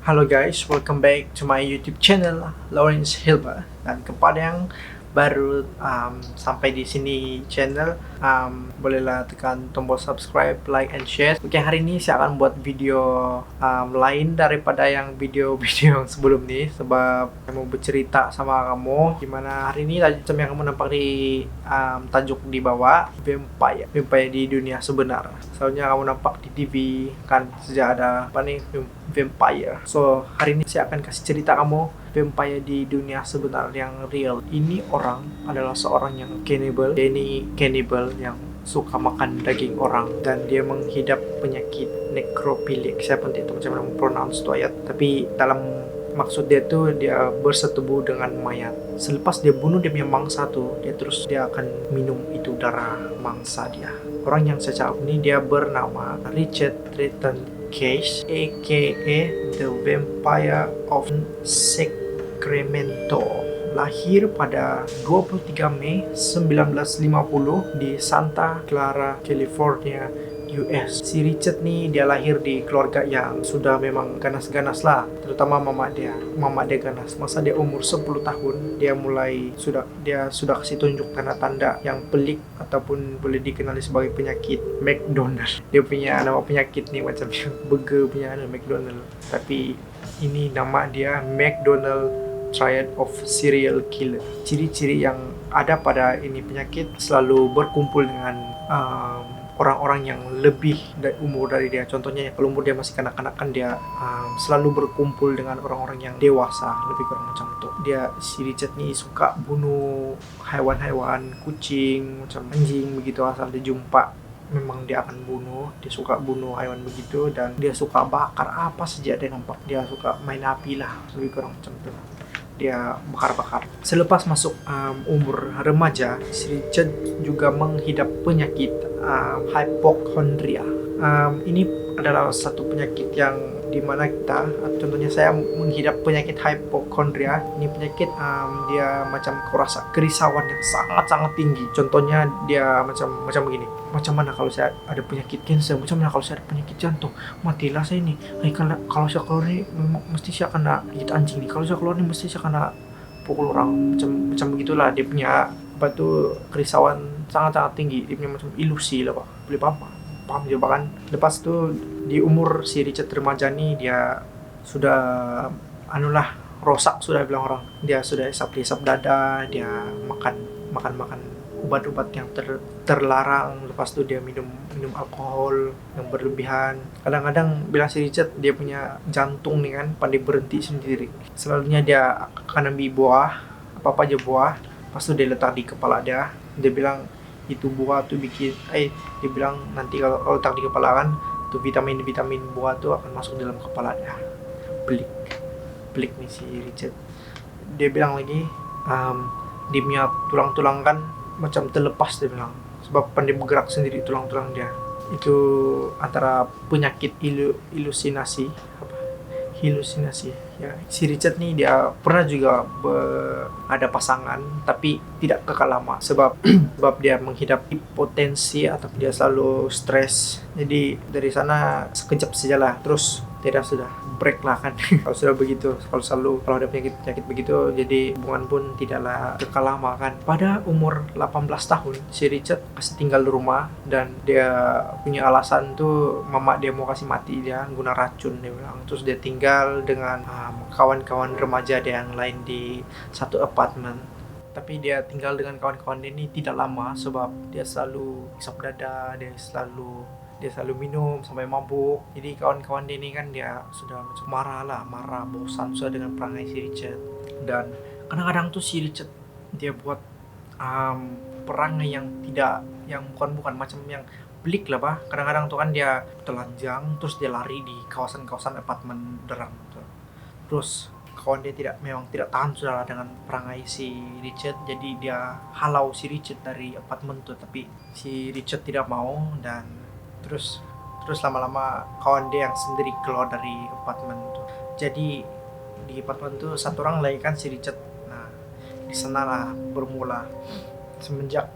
Halo guys, welcome back to my YouTube channel Lawrence Hilbert. Dan kepada yang baru sampai di sini channel, bolehlah tekan tombol subscribe, like, and share. Oke, hari ini saya akan buat video lain daripada yang video-video yang sebelum ini, sebab saya mau bercerita sama kamu gimana hari ini macam yang kamu nampak di tajuk di bawah, vampire di dunia sebenar. Soalnya kamu nampak di TV kan sejak ada apa nih, vampire. So hari ini saya akan kasih cerita kamu vampire di dunia sebenar yang real. Ini orang adalah seorang yang cannibal. Dia ini cannibal yang suka makan daging orang dan dia menghidap penyakit necrophilia. Saya pun tidak tahu macam mana mempronounce itu ayat, tapi dalam maksud dia tuh dia bersetubuh dengan mayat. Selepas dia bunuh dia punya mangsa tuh, dia akan minum itu darah mangsa dia. Orang yang saya cakap ini dia bernama Richard Trenton Case, aka The Vampire of Sacramento. Lahir pada 23 Mei 1950 di Santa Clara, California, US. Si Richard nih dia lahir di keluarga yang sudah memang ganas-ganas lah, terutama mama dia ganas. Masa dia umur 10 tahun dia sudah kasih tunjuk tanda-tanda yang pelik ataupun boleh dikenali sebagai penyakit McDonald. Dia punya nama penyakit nih macam yang burger punya McDonald, tapi ini nama dia McDonald Triad of Serial Killer. Ciri-ciri yang ada pada ini penyakit selalu berkumpul dengan orang-orang yang lebih umur dari dia. Contohnya kalau umur dia masih kanak-kanak kan dia selalu berkumpul dengan orang-orang yang dewasa, lebih kurang macam itu. Si Richard nih suka bunuh hewan-hewan, kucing, macam anjing begitu, asal dia jumpa memang dia akan bunuh. Dia suka bunuh hewan begitu dan dia suka bakar apa saja dia nampak. Dia suka main api lah, lebih kurang macam itu. Dia bakar-bakar. Selepas masuk umur remaja, si Richard juga menghidap penyakit hypochondria. Ini adalah satu penyakit yang dimana kita, contohnya saya menghidap penyakit hypochondria. Ini penyakit dia macam rasa kerisauan yang sangat-sangat tinggi. Contohnya dia macam begini. Macam mana kalau saya ada penyakit cancer? Macam mana kalau saya ada penyakit jantung? Matilah saya ini. Kalau saya keluar ini mesti saya kena gigit anjing nih. Kalau saya keluar ini mesti saya kena pukul orang. Macam begitulah dia punya kerisauan sangat-sangat tinggi. Dia punya macam ilusi lah Pak. Boleh paham juga kan. Lepas itu di umur si Richard remaja nih dia sudah rosak sudah bilang orang. Dia sudah hisap dada, dia makan obat-obat yang terlarang. Lepas itu dia minum alkohol yang berlebihan. Kadang-kadang bilang si Richard dia punya jantung nih kan pandai berhenti sendiri. Selalunya dia akan ambil buah, apa aja buah, lepas itu dia letak di kepala dia. Dia bilang itu buah tuh bikin dia bilang nanti kalau letak di kepala kan tuh vitamin buah tuh akan masuk dalam kepala dia. Pelik nih si Richard. Dia bilang lagi dia punya tulang-tulang kan macam terlepas, dia bilang, sebab pandai bergerak sendiri tulang-tulang dia. Itu antara penyakit halusinasi ya. Si Richard nih dia pernah juga ada pasangan tapi tidak kekal lama sebab dia menghidap hipotensi atau dia selalu stres. Jadi dari sana sekejap sajalah, terus tidak sudah break lah kan. Kalau sudah begitu, kalau ada penyakit begitu, jadi hubungan pun tidaklah kekal lama kan. Pada umur 18 tahun si Richard kasih tinggal di rumah dan dia punya alasan tuh mama dia mau kasih mati dia guna racun, dia bilang. Terus dia tinggal dengan kawan-kawan remaja dia yang lain di satu apartemen. Tapi dia tinggal dengan kawan-kawan dia ini tidak lama sebab dia selalu hisap dada, dia selalu minum sampai mabuk. Jadi kawan-kawan dia ini kan dia sudah macam marah, bosan sudah dengan perangai si Richard. Dan kadang-kadang tuh si Richard dia buat perangai yang bukan macam yang pelik lah Pak. Kadang-kadang tuh kan dia telanjang terus dia lari di kawasan apartemen derang tuh. Terus kawan dia memang tidak tahan sudah dengan perangai si Richard, jadi dia halau si Richard dari apartemen tuh, tapi si Richard tidak mau. Dan terus lama-lama kawan dia yang sendiri keluar dari apartemen tuh. Jadi di apartemen tuh satu orang lagi kan si Richard. Nah di sana lah bermula, semenjak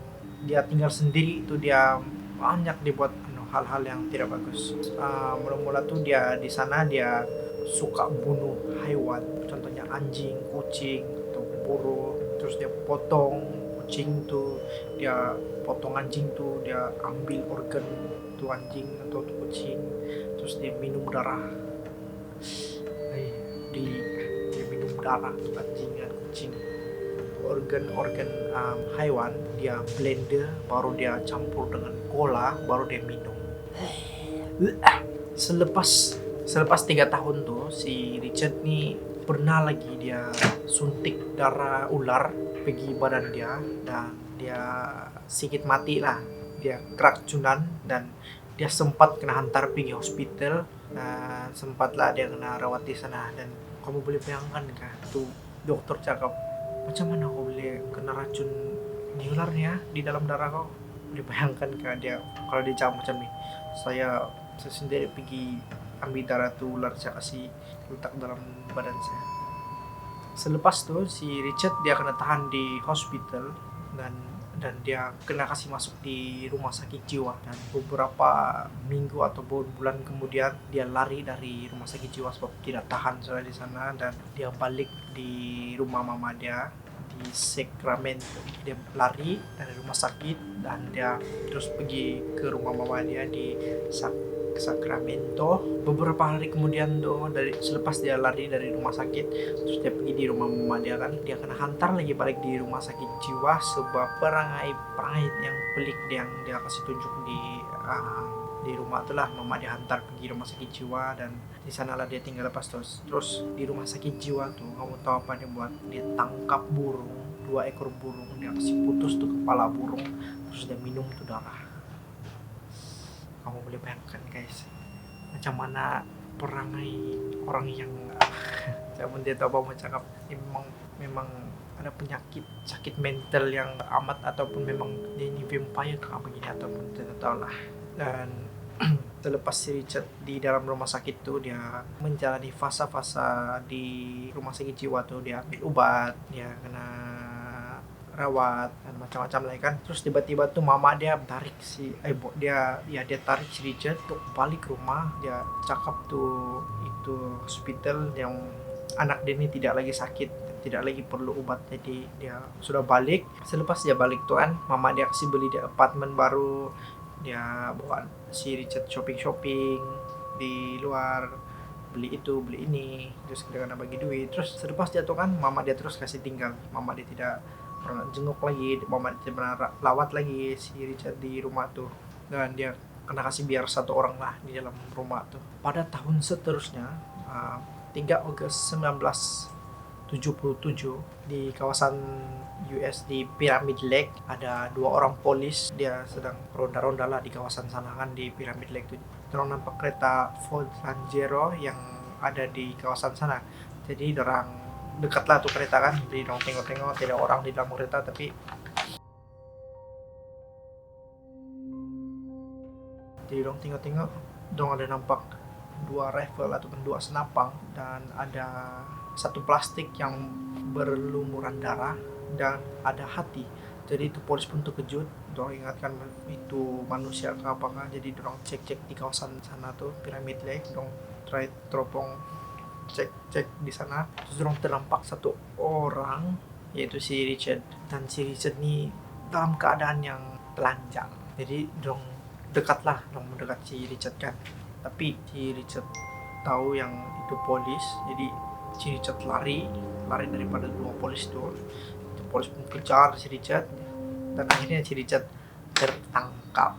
dia tinggal sendiri itu dia banyak dibuat hal-hal yang tidak bagus. Mula-mula tuh dia di sana dia suka bunuh hewan, contohnya anjing, kucing, atau burung. Terus dia potong kucing tuh, dia potong anjing tuh, dia ambil organ tuh anjing atau tuh kucing, terus dia minum darah. Dia minum darah tuh anjing dan kucing, organ-organ hewan dia blender, baru dia campur dengan cola, baru dia minum. Selepas 3 tahun tuh si Richard nih pernah lagi dia suntik darah ular pergi badan dia, dan dia sedikit mati lah, dia keracunan, dan dia sempat kena hantar pergi hospital, dan sempatlah dia kena rawat di sana. Dan kamu boleh bayangkan kah tuh, dokter cakap macam mana kau boleh kena racun ini ularnya di dalam darah kau. Boleh bayangkan kah dia kalau dia cakap macam ni, saya sendiri pergi ambil darah tuh ular, saya kasih letak dalam badan saya. Selepas tuh si Richard dia kena tahan di hospital, dan dia kena kasih masuk di rumah sakit jiwa, dan beberapa minggu atau bulan kemudian dia lari dari rumah sakit jiwa sebab tidak tahan sudah di sana, dan dia balik di rumah mama dia di Sacramento. Dia lari dari rumah sakit dan dia terus pergi ke rumah mama dia di Sacramento. Beberapa hari kemudian selepas dia lari dari rumah sakit, terus dia pergi di rumah mama dia kan, dia kena hantar lagi balik di rumah sakit jiwa sebab perangai yang pelik yang dia kasih tunjuk di rumah itulah. Mama dia hantar pergi rumah sakit jiwa, dan di sanalah dia tinggal lepas terus di rumah sakit jiwa tuh. Kamu tahu apa dia buat? Dia tangkap burung, 2 ekor burung, dia kasih putus tuh kepala burung, terus dia minum tuh darah. Kamu boleh bayangkan guys, macam mana perangai orang yang zaman dia tahu mau cakap memang ada sakit mental yang amat, ataupun memang dia ini vampire kah begini, ataupun tidak tahu lah. Dan selepas si Richard di dalam rumah sakit tuh, dia menjalani fase-fase di rumah sakit jiwa tuh. Dia ambil obat, dia kena rawat dan macam-macam lagi kan. Terus tiba-tiba tuh mama dia tarik dia tarik si Richard untuk balik rumah. Dia cakap tuh itu hospital yang anak dia ini tidak lagi sakit, tidak lagi perlu obat, jadi dia sudah balik. Selepas dia balik tuh kan, mama dia kasih beli dia apartemen baru. Dia bawa si Richard shopping di luar, beli itu beli ini, terus dia kena bagi duit. Terus selepas dia tuh kan, mama dia terus kasih tinggal. Mama dia tidak pernah jenguk lagi, mama dia pernah rawat lagi si Richard di rumah tuh, dan dia kena kasih biar 1 orang lah di dalam rumah tuh. Pada tahun seterusnya 3 Agustus 1977 di kawasan US di Pyramid Lake, ada 2 orang polis, dia sedang ronda-ronda lah di kawasan sana kan, di Pyramid Lake tuh. Dorang nampak kereta Ford Ranchero yang ada di kawasan sana. Jadi dorang dekatlah tuh kereta kan, jadi dorang tengok-tengok tidak orang di dalam kereta, tapi jadi dorang tengok-tengok, dorang ada nampak 2 rifle ataupun 2 senapang, dan ada 1 plastik yang berlumuran darah, dan ada hati. Jadi itu polis pun terkejut, dorang ingatkan itu manusia ke apakah. Jadi dorang cek di kawasan sana tuh, Pyramid Lake, dorang teropong cek di sana. Terus dorang ternampak 1 orang, yaitu si Richard. Dan si Richard ni dalam keadaan yang telanjang. Jadi dorang mendekat si Richard kan. Tapi si Richard tahu yang itu polis, jadi si Richard lari daripada 2 polis tuh. Polis pun kejar si Richard, dan akhirnya si Richard tertangkap.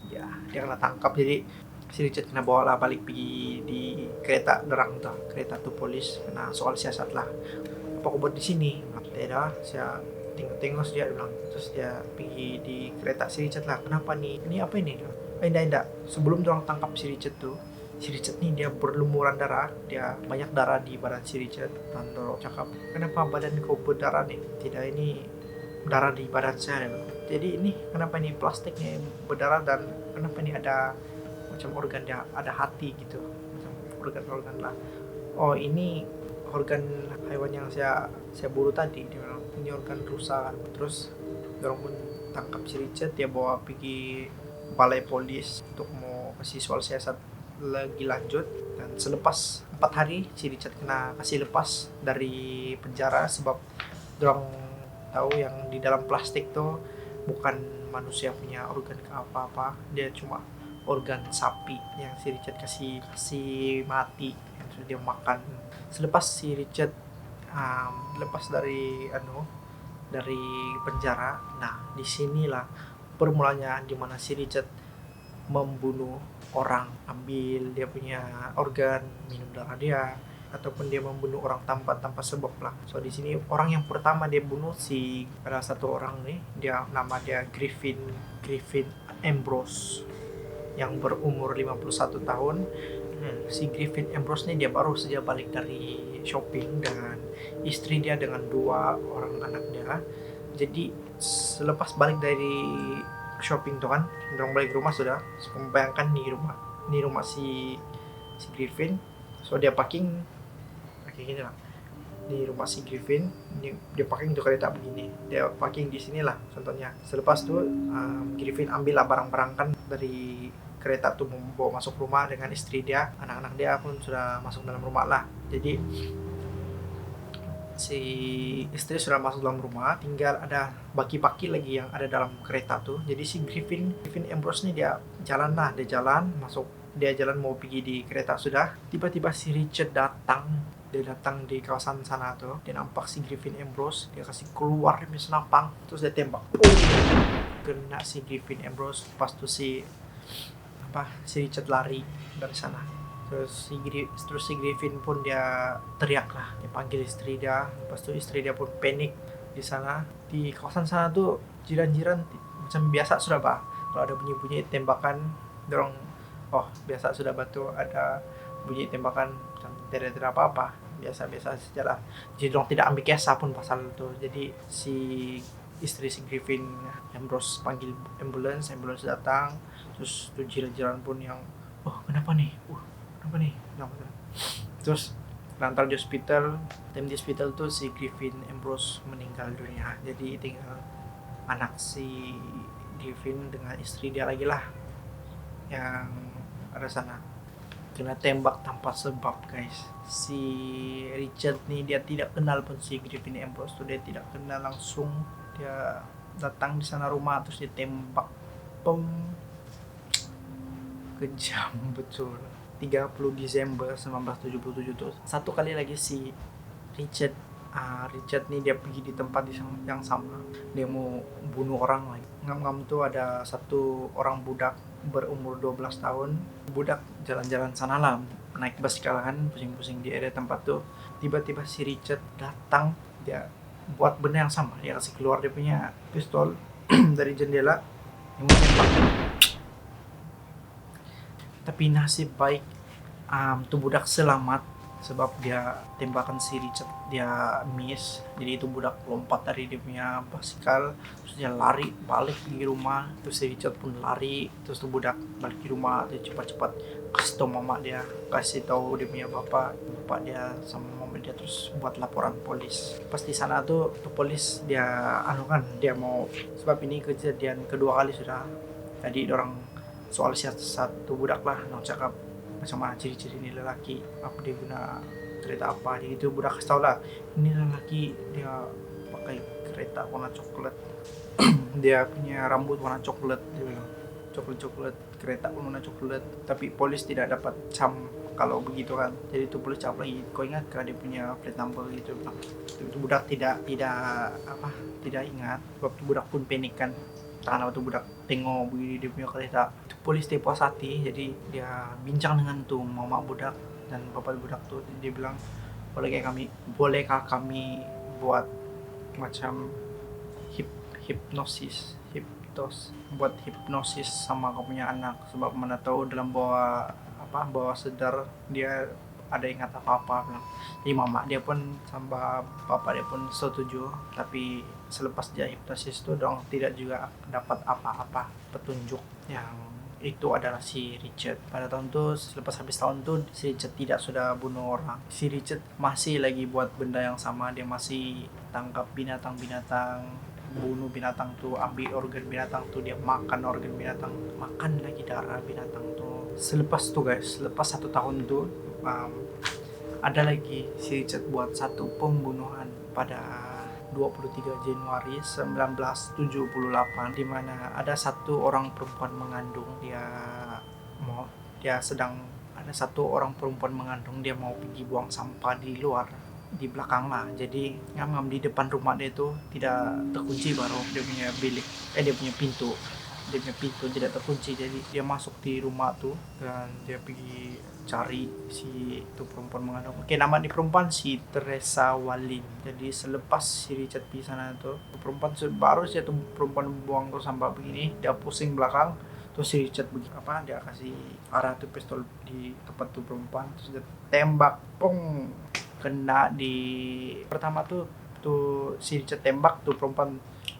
Ya, dia kena tangkap. Jadi si Richard kena bawa lah balik pergi di kereta derang tuh, kereta tuh polis, kena soal siasat lah. Apa kau buat di sini? Tidak, saya tengok dia bilang. Terus dia pergi di kereta si Richard lah. Kenapa nih? Ini apa ini? Tidak. Sebelum orang tangkap si Richard tuh, si Richard nih dia berlumuran darah, dia banyak darah di badan si Richard. Dan dorong cakap, kenapa badan kau berdarah nih? Tidak, ini darah di badan saya. Jadi ini kenapa ini plastiknya berdarah, dan kenapa ini ada macam organ dia, ada hati gitu, macam organ lah. Oh, ini organ hewan yang saya buru tadi. Dia bilang ini organ rusa. Terus dorong pun tangkap si Richard, dia bawa pergi balai polis untuk mau kasih soal siasat lagi lanjut. Dan selepas 4 hari si Richard kena kasih lepas dari penjara sebab dorang tahu yang di dalam plastik tuh bukan manusia punya organ ke apa-apa, dia cuma organ sapi yang si Richard kasih mati yang sudah dia makan. Selepas si Richard lepas dari penjara, nah disinilah permulanya dimana si Richard membunuh orang, ambil dia punya organ, minum darah dia, ataupun dia membunuh orang tanpa sebab lah. So di sini orang yang pertama dia bunuh ada satu orang nih, nama dia Griffin Ambrose yang berumur 51 tahun. Si Griffin Ambrose nih dia baru saja balik dari shopping dan istri dia dengan 2 orang anak dia. Jadi selepas balik dari shopping tuh kan, dorong balik rumah sudah. So, membayangkan ini rumah si Griffin. So dia parking kayak gini lah. Di rumah si Griffin, dia parking tuh kereta begini. Dia parking di sinilah contohnya. Selepas tuh Griffin ambil lah barang-barang kan dari kereta tuh membawa masuk rumah dengan istri dia, anak-anak dia pun sudah masuk dalam rumah lah. Jadi si istri sudah masuk dalam rumah, tinggal ada baki-baki lagi yang ada dalam kereta tuh. Jadi si Griffin Ambrose nih dia jalan mau pergi di kereta sudah. Tiba-tiba si Richard datang di kawasan sana tuh. Dia nampak si Griffin Ambrose, dia kasih keluar dari senapang, terus dia tembak. Kena si Griffin Ambrose. Pas tuh si Richard lari dari sana. Terus si Griffin pun dia teriak lah, dia panggil istri dia. Lepas itu istri dia pun panik. Di sana, di kawasan sana tuh jiran-jiran macam biasa sudah kalau ada bunyi-bunyi tembakan, dorong biasa sudah batu ada bunyi tembakan, macam tidak apa-apa, biasa-biasa saja lah. Jadi dorong tidak ambil kisah pun pasal itu. Jadi si istri si Griffin Ambrose panggil ambulans datang. Terus tuh jiran-jiran pun yang kenapa nih? Terus lantar di hospital. Di hospital tuh si Griffin Ambrose meninggal dunia. Jadi tinggal anak si Griffin dengan istri dia lagi lah yang ada sana. Kena tembak tanpa sebab guys. Si Richard nih dia tidak kenal pun si Griffin Ambrose tuh, dia tidak kenal langsung. Dia datang di sana rumah terus dia tembak. Kejam betul. 30 Desember 1977 tuh satu kali lagi si Richard nih dia pergi di tempat yang sama. Dia mau bunuh orang lagi. Ngam-ngam tuh ada satu orang budak berumur 12 tahun. Budak jalan-jalan sana lah, naik basikal kan, pusing-pusing di area tempat tuh. Tiba-tiba si Richard datang, dia buat benda yang sama. Dia kasih keluar dia punya pistol dari jendela, yang mau tembak. Tapi nasib baik tuh budak selamat sebab dia tembakan si Richard dia miss. Jadi itu budak lompat dari dia punya basikal, terus dia lari balik di rumah. Terus si Richard pun lari, terus tuh budak balik di rumah. Dia cepat-cepat kasih tahu mama dia, kasih tahu dia punya bapak dia sama mama dia, terus buat laporan polis. Pas di sana tuh polis dia dia mau, sebab ini kejadian kedua kali sudah. Jadi orang soal satu budak lah nong cakap macam mana ciri-ciri ini lelaki, apa dia guna kereta apa. Jadi itu budak kasih tau lah, ini lelaki dia pakai kereta warna coklat. Dia punya rambut warna coklat, dia bilang coklat, kereta warna coklat. Tapi polis tidak dapat cam kalau begitu kan. Jadi itu polis cap lagi, kau ingat kan dia punya plate number gitu bilang. Itu budak tidak ingat, sebab budak pun panik kan. Karena waktu budak tengok begini dia punya kereta, itu polis dia puas hati. Jadi dia bincang dengan tuh mama budak dan bapak budak tuh. Dia bilang, bolehkah kami buat macam hipnosis buat hipnosis sama kau punya anak, sebab mana tahu dalam bawah sadar dia ada ingat apa-apa. Jadi mama dia pun sama bapak dia pun setuju. Tapi selepas dia hipnosis itu dong tidak juga dapat apa-apa petunjuk yang itu adalah si Richard. Pada tahun itu, selepas habis tahun itu, si Richard tidak sudah bunuh orang. Si Richard masih lagi buat benda yang sama. Dia masih tangkap binatang-binatang bunuh binatang tuh, ambil organ binatang tuh, dia makan organ binatang, makan lagi darah binatang tuh. Selepas tuh guys, lepas 1 tahun tuh ada lagi si Richard buat satu pembunuhan pada 23 Januari 1978, di mana ada satu orang perempuan mengandung, ada satu orang perempuan mengandung, dia mau pergi buang sampah di luar, di belakang lah. Jadi ngam di depan rumah dia itu tidak terkunci, baru dia punya bilik, dia punya pintu tidak terkunci. Jadi dia masuk di rumah tuh dan dia pergi cari si itu perempuan mengandung. Oke, nama di perempuan si Teresa Wallin. Jadi selepas si Richard di sana tuh, perempuan baru sih tuh perempuan buang tuh sampah begini, dia pusing belakang. Terus si Richard dia kasih arah tuh pistol di tempat tuh perempuan, terus dia tembak, pong, kena di pertama tuh si Richard tembak tuh perempuan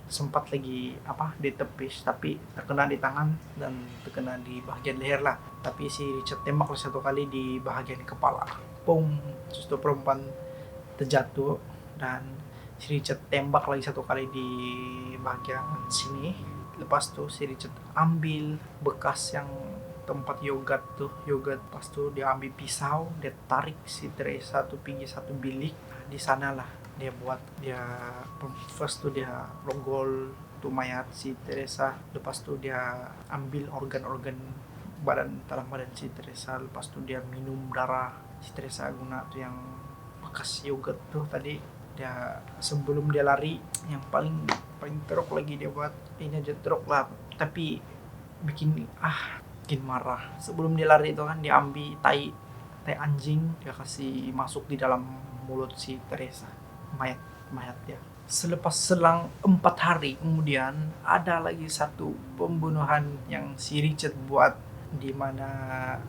sempat lagi ditepis, tapi terkena di tangan dan terkena di bagian leher lah. Tapi si Richard tembak satu kali di bagian kepala, pung, terus tuh perempuan terjatuh, dan si Richard tembak lagi satu kali di bagian sini. Lepas tuh si Richard ambil bekas yang tempat yogurt, pas tuh dia ambil pisau, dia tarik si Teresa tuh pergi satu bilik. Di sana lah dia first tuh dia rogol tuh mayat si Teresa. Lepas tuh dia ambil organ-organ dalam badan si Teresa. Lepas tuh dia minum darah si Teresa guna tuh yang bekas yogurt tuh tadi. Dia sebelum dia lari, yang paling teruk lagi dia buat ini aja teruk lah, tapi bikin marah. Sebelum dia lari itu kan dia ambil tai anjing, dia kasih masuk di dalam mulut si Teresa, mayat dia. Selang 4 hari kemudian ada lagi satu pembunuhan yang si Richard buat, di mana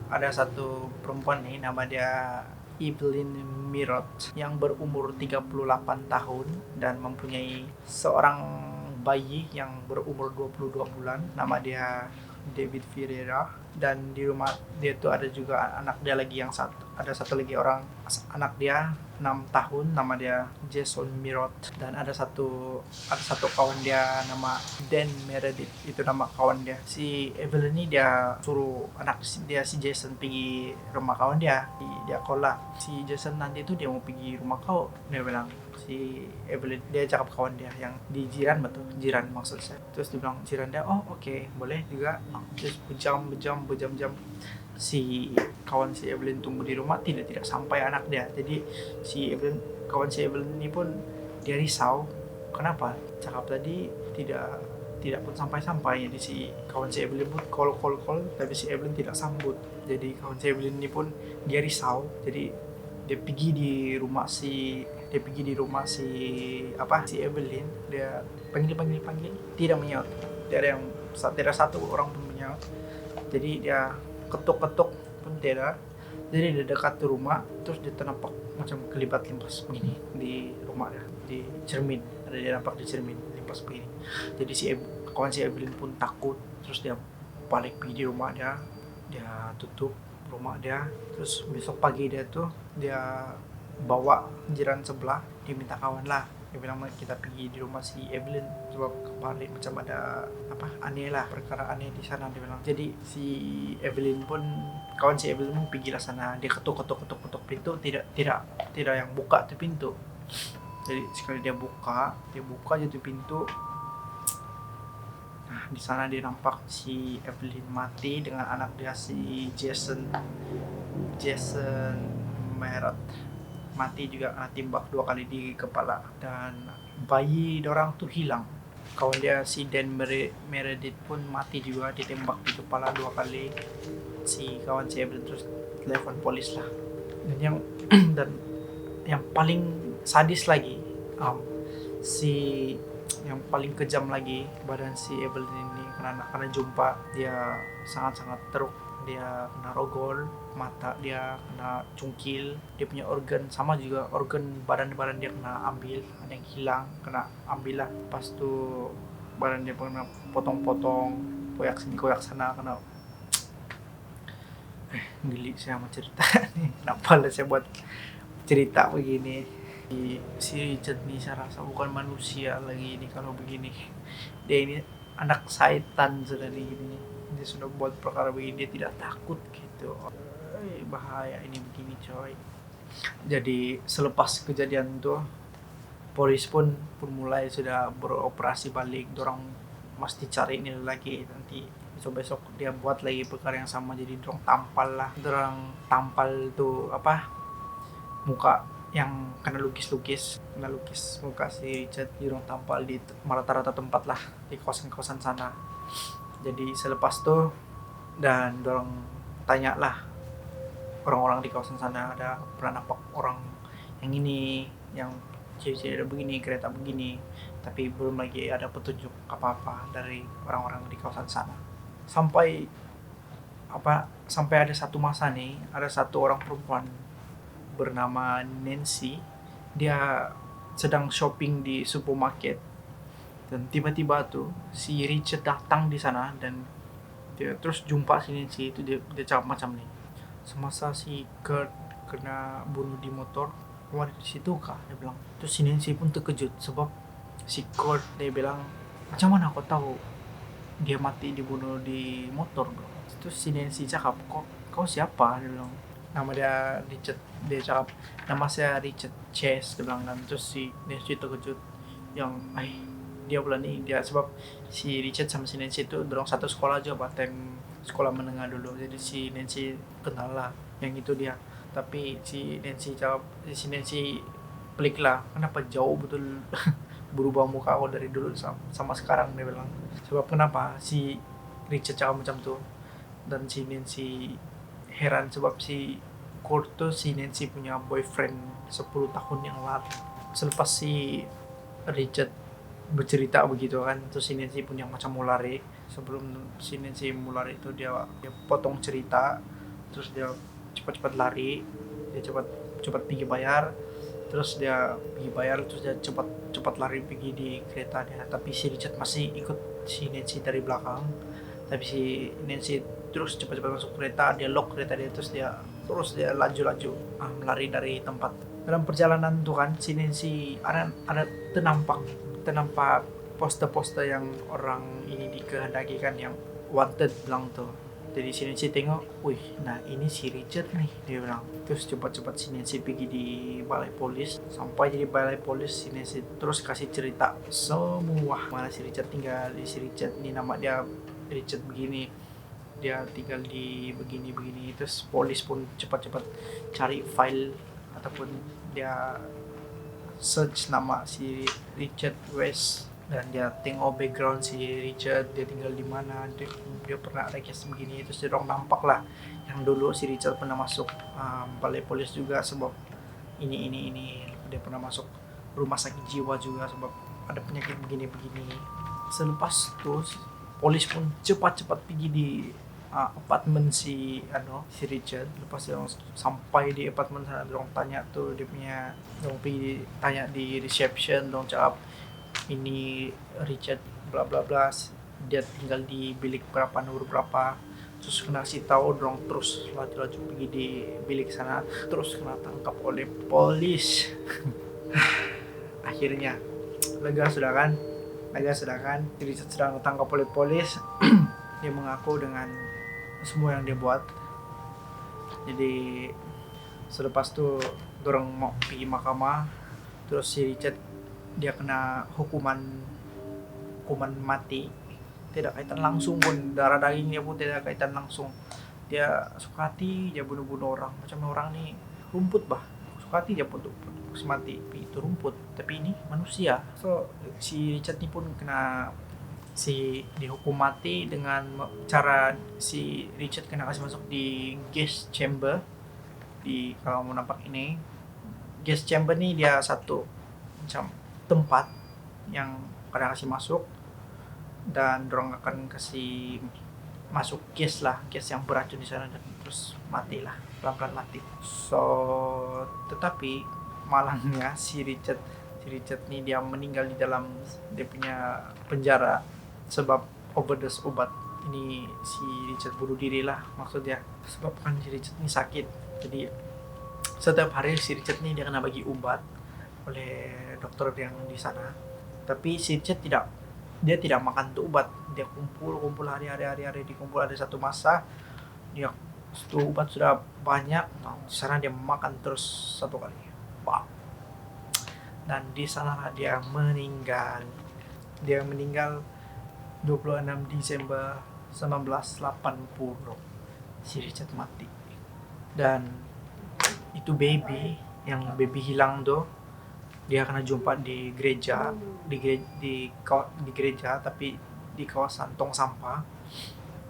ada satu perempuan nih, nama dia Evelyn Mirot, yang berumur 38 tahun dan mempunyai seorang bayi yang berumur 22 bulan, nama dia David Ferreira. Dan di rumah dia tuh ada juga anak dia lagi ada satu lagi orang anak dia 6 tahun, nama dia Jason Mirot. Dan ada satu kawan dia nama Dan Meredith, itu nama kawan dia. Si Evelyn ini dia suruh anak dia si Jason pergi rumah kawan dia kolah. Si Jason nanti tuh dia mau pergi rumah kau, dia bilang. Si Evelyn dia cakap kawan dia yang di jiran maksud saya. Terus dia bilang jiran dia, oh oke, boleh juga. Terus berjam-jam si kawan si Evelyn tunggu di rumah, tidak sampai anak dia. Jadi kawan si Evelyn ini pun dia risau, kenapa cakap tadi tidak pun sampai. Jadi si kawan si Evelyn pun call, tapi si Evelyn tidak sambut. Jadi kawan si Evelyn ini pun dia risau. Jadi dia pergi di rumah si Evelyn. Dia panggil, tidak menyaut. Tidak satu orang pun menyaut. Jadi dia ketuk-ketuk pun tidak. Jadi dia dekat ke rumah, terus dia ternampak macam kelibat limpas begini di rumah dia, di cermin. Ada dia nampak di cermin limpas begini. Jadi kawan si Evelyn pun takut, terus dia balik pergi di rumah dia tutup rumah dia. Terus besok pagi dia bawa jiran sebelah, dia minta kawan lah, dia bilang kita pergi di rumah si Evelyn, sebab kemarin macam ada aneh lah, perkara aneh di sana, dia bilang. Jadi kawan si Evelyn pun pergi lah sana. Dia ketuk pintu, tidak yang buka tuh pintu. Jadi sekali dia buka aja tuh pintu. Nah, di sana dia nampak si Evelyn mati dengan anak dia si Jason Merot mati juga, kena timbak 2 kali di kepala. Dan bayi dorang tuh hilang. Kawan dia si Dan Meredith pun mati juga, ditembak di kepala 2 kali. Si kawan si Evelyn terus telepon polis lah. Dan yang paling sadis lagi, yang paling kejam lagi, badan si Evelyn ini karena jumpa dia sangat teruk. Dia kena rogol, mata dia kena cungkil, dia punya organ sama juga, organ badan dia kena ambil, ada yang hilang, kena ambil lah. Pas tuh badan dia kena potong-potong, koyak sini koyak sana, kena geli saya mau cerita nih. Kenapa lah saya buat cerita begini? Si Richard nih saya rasa bukan manusia lagi ini kalau begini. Dia ini anak setan sudah nih gini. Dia sudah buat perkara begini, dia tidak takut gitu. Bahaya ini begini coy. Jadi selepas kejadian tuh polisi pun mulai sudah beroperasi balik. Dorang mesti cari ini lagi, nanti besok dia buat lagi perkara yang sama, jadi dorang tampal lah. Dorang tampal tuh apa, muka yang kena lukis muka si Richard, dorang tampal di rata-rata tempat lah di kawasan sana. Jadi selepas tuh dan dorang tanya lah orang-orang di kawasan sana, ada pernah nampak orang yang ini, yang ciri-ciri ada begini, kereta begini, tapi belum lagi ada petunjuk apa-apa dari orang-orang di kawasan sana. Sampai ada satu masa nih, ada satu orang perempuan bernama Nancy. Dia sedang shopping di supermarket dan tiba-tiba tuh si Richard datang di sana dan dia terus jumpa si Nancy itu. Dia cakap macam nih, semasa si Kurt kena bunuh di motor, kamu ada di situ kah? Dia bilang. Terus si Nancy pun terkejut sebab si Kurt, dia bilang, macam mana kau tahu dia mati dibunuh di motor bro? Terus si Nancy cakap, kau siapa? Dia bilang, nama dia Richard. Dia cakap, nama saya Richard Chase, dia bilang. Dan terus si Nancy terkejut, yang dia pula nih, dia sebab si Richard sama si Nancy itu dorong satu sekolah aja, batang sekolah menengah dulu, jadi si Nancy kenal lah yang itu dia. Tapi si Nancy pelik lah, kenapa jauh betul berubah muka aku dari dulu sama sekarang, dia bilang. Sebab kenapa si Richard cakap macam tuh, dan si Nancy heran sebab si Kurt tuh si Nancy punya boyfriend 10 tahun yang lalu. Selepas si Richard bercerita begitu kan, terus si Nancy punya macam mau lari. Sebelum si Nancy mau lari itu dia potong cerita, terus dia cepat-cepat lari, dia cepat pergi bayar, terus dia cepat lari pergi di kereta dia. Tapi si Richard masih ikut si Nancy dari belakang, tapi si Nancy terus cepat-cepat masuk kereta, dia lock kereta dia, terus dia laju melari dari tempat. Dalam perjalanan tuh kan si Nancy ada ternampak poster-poster yang orang ini dikehendaki kan, yang wanted bilang tuh. Jadi si Nancy tengok, wih, nah ini si Richard nih, dia bilang. Terus cepat-cepat si Nancy pergi di balai polis. Sampai di balai polis, si Nancy terus kasih cerita semua mana si Richard tinggal. Si Richard ini nama dia Richard begini, dia tinggal di begini. Terus polis pun cepat-cepat cari file ataupun dia search nama si Richard West, dan dia tengok background si Richard, dia tinggal di mana, dia pernah ada case begini. Terus dia nampak lah yang dulu si Richard pernah masuk balai polis juga sebab ini dia pernah masuk rumah sakit jiwa juga sebab ada penyakit begini. Selepas itu polis pun cepat pergi di apartemen si Richard. Lepas dia sampai di apartemen sana, dorong tanya tuh dia punya, dorong pergi tanya di reception, dorong cakap ini Richard bla bla bla, dia tinggal di bilik berapa, nomor berapa. Terus kena kasih tahu, dorong terus laju pergi di bilik sana, terus kena tangkap oleh polis. Akhirnya lega sudah kan Richard sedang ditangkap oleh polis. Dia mengaku dengan semua yang dia buat. Jadi selepas itu dorang mau pergi mahkamah, terus si Richard dia kena hukuman mati. Tidak kaitan langsung pun, darah dagingnya pun tidak kaitan langsung. Dia suka hati dia bunuh orang, macam orang nih rumput suka hati dia pun mati itu rumput, tapi ini manusia. So si Richard ini pun dihukum mati dengan cara si Richard kena kasih masuk di gas chamber. Kalau mau nampak ini gas chamber nih, dia satu macam tempat yang kena kasih masuk, dan dorong akan kasih masuk gas yang beracun di sana, dan terus matilah, pelan-pelan mati. So tetapi malangnya si Richard nih dia meninggal di dalam dia punya penjara sebab overdose obat. Ini si Richard bunuh diri lah maksudnya, sebab kan si Richard ini sakit. Jadi setiap hari si Richard ini dia kena bagi obat, oleh dokter yang di sana. Tapi si Chet dia tidak makan tuh obat, dia kumpul hari-hari dikumpul, ada satu masa dia itu obat sudah banyak, nah, di sana dia makan terus satu kali, wow. Dan di sana dia meninggal 26 Desember 1980. Si Richard mati. Dan itu baby hilang tuh, dia kena jumpa di gereja, di gereja, tapi di kawasan tong sampah.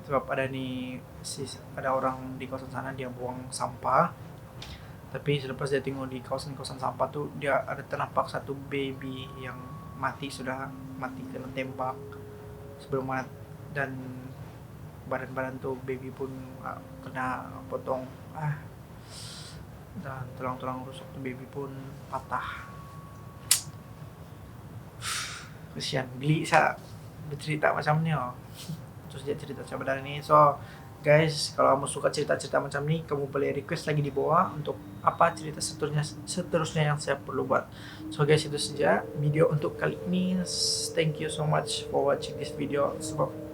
Sebab ada orang di kawasan sana, dia buang sampah. Tapi selepas dia tengok di kawasan sampah tuh, dia ada ternampak satu baby yang sudah mati kena tembak sebelum mati. Dan badan tuh baby pun kena potong, dan tulang-tulang rusuk tuh baby pun patah. Kesian, geli saya bercerita macam ni. Terus dia cerita macam ini. So guys, kalau kamu suka cerita-cerita macam ni, kamu boleh request lagi di bawah untuk apa cerita seterusnya yang saya perlu buat. So guys, itu saja video untuk kali ini. Thank you so much for watching this video, sebab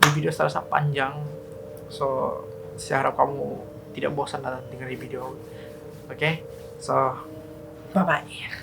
di video terasa panjang. So saya harap kamu tidak bosan dengan video. Okay, so bye bye.